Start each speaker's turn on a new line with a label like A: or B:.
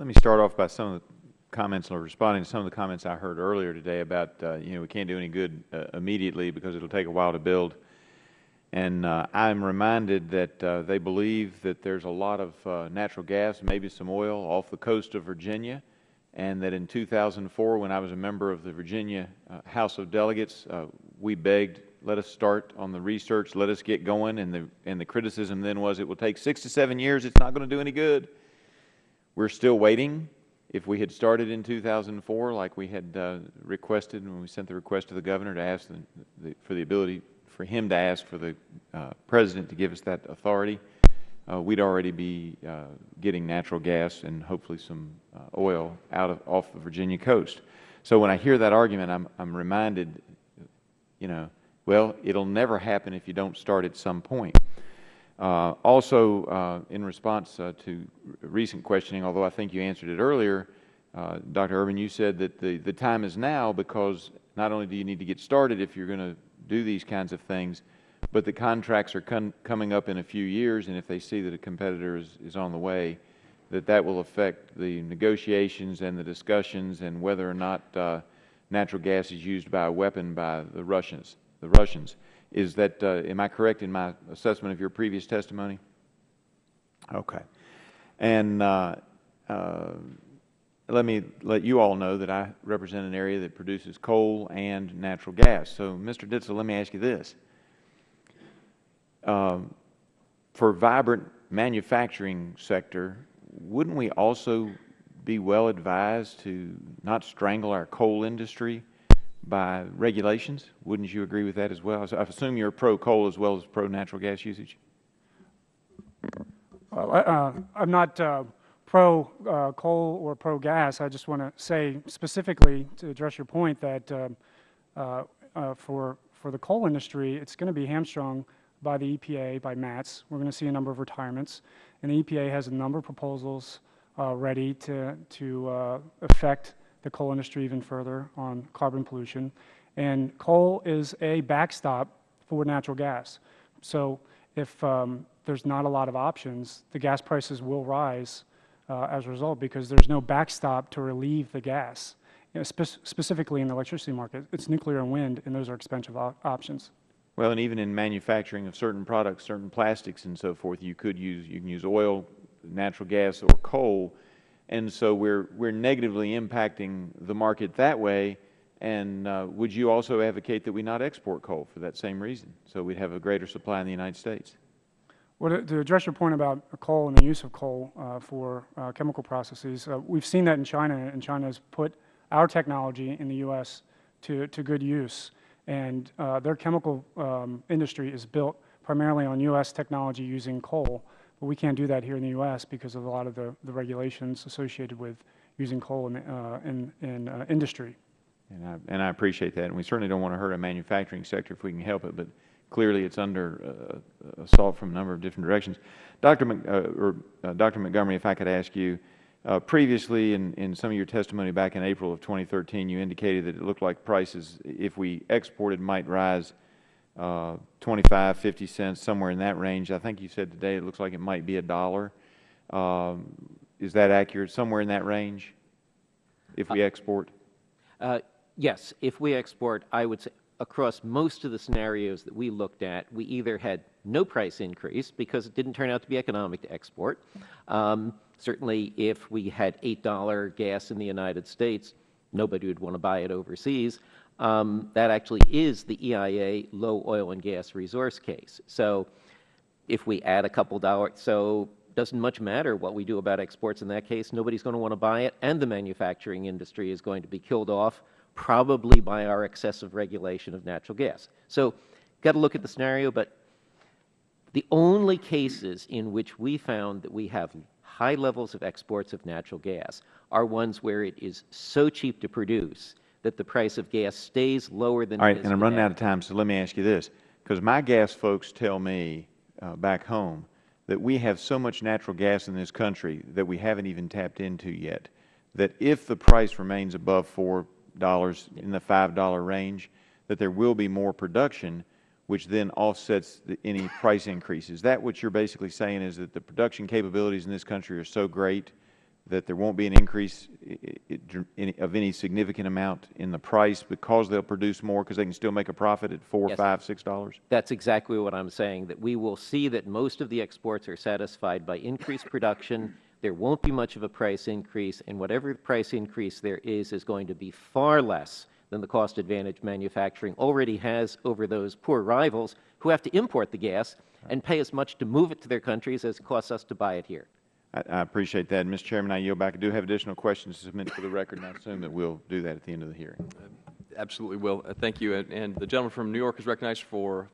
A: Let me start off by some of the comments, or responding to some of the comments I heard earlier today about, we can't do any good immediately because it'll take a while to build. And I'm reminded that they believe that there's a lot of natural gas, maybe some oil, off the coast of Virginia, and that in 2004, when I was a member of the Virginia House of Delegates, we begged, let us start on the research, let us get going, and the criticism then was it will take 6 to 7 years, it's not going to do any good. We're still waiting. If we had started in 2004, like we had requested when we sent the request to the governor to ask for the ability for him to ask for the President to give us that authority, we'd already be getting natural gas and hopefully some oil off the Virginia coast. So when I hear that argument, I'm reminded, well, it'll never happen if you don't start at some point. Also, in response to recent questioning, although I think you answered it earlier, Dr. Urban, you said that the time is now because not only do you need to get started if you're going to do these kinds of things, but the contracts are coming up in a few years, and if they see that a competitor is on the way, that will affect the negotiations and the discussions and whether or not natural gas is used by a weapon by the Russians. Is that, am I correct in my assessment of your previous testimony? Okay. And let me let you all know that I represent an area that produces coal and natural gas. So, Mr. Ditzel, let me ask you this. For vibrant manufacturing sector, wouldn't we also be well advised to not strangle our coal industry by regulations? Wouldn't you agree with that as well? I assume you're pro-coal as well as pro-natural gas usage?
B: Well, I'm not pro-coal or pro-gas. I just want to say specifically to address your point that for the coal industry, it's going to be hamstrung by the EPA, by MATS. We're going to see a number of retirements, and the EPA has a number of proposals ready to affect the coal industry even further on carbon pollution. And coal is a backstop for natural gas. So if there's not a lot of options, the gas prices will rise as a result because there's no backstop to relieve the gas. Specifically in the electricity market, it's nuclear and wind, and those are expensive options.
A: Well, and even in manufacturing of certain products, certain plastics and so forth, you can use oil, natural gas, or coal. And so we're negatively impacting the market that way. And would you also advocate that we not export coal for that same reason, so we'd have a greater supply in the United States?
B: Well, to address your point about coal and the use of coal for chemical processes, we've seen that in China, and China has put our technology in the U.S. to good use. And their chemical industry is built primarily on U.S. technology using coal. But we can't do that here in the U.S. because of a lot of the regulations associated with using coal in industry.
A: And I appreciate that. And we certainly don't want to hurt our manufacturing sector if we can help it. But clearly it's under assault from a number of different directions. Dr. Montgomery, if I could ask you, previously in some of your testimony back in April of 2013, you indicated that it looked like prices, if we exported, might rise 25, 50 cents, somewhere in that range. I think you said today it looks like it might be $1. Is that accurate? Somewhere in that range if we export?
C: Yes. If we export, I would say across most of the scenarios that we looked at, we either had no price increase because it didn't turn out to be economic to export. Certainly, if we had $8 gas in the United States, nobody would want to buy it overseas. That actually is the EIA low oil and gas resource case. So if we add a couple dollars, so it doesn't much matter what we do about exports in that case. Nobody's going to want to buy it, and the manufacturing industry is going to be killed off, probably by our excessive regulation of natural gas. So got to look at the scenario, but the only cases in which we found that we have high levels of exports of natural gas are ones where it is so cheap to produce that the price of gas stays lower than it is.
A: All right, and I'm running out of time, so let me ask you this, because my gas folks tell me back home that we have so much natural gas in this country that we haven't even tapped into yet, that if the price remains above $4 in the $5 range, that there will be more production, which then offsets any price increases. Is that what you're basically saying, is that the production capabilities in this country are so great that there won't be an increase of any significant amount in the price because they'll produce more because they can still make a profit at $4,
C: Yes.
A: $5, $6?
C: That's exactly what I'm saying, that we will see that most of the exports are satisfied by increased production. There won't be much of a price increase, and whatever price increase there is going to be far less than the cost advantage manufacturing already has over those poor rivals who have to import the gas and pay as much to move it to their countries as it costs us to buy it here.
A: I appreciate that. Mr. Chairman, I yield back. I do have additional questions to submit for the record, and I assume that we'll do that at the end of the hearing.
D: Absolutely will. Thank you. And the gentleman from New York is recognized for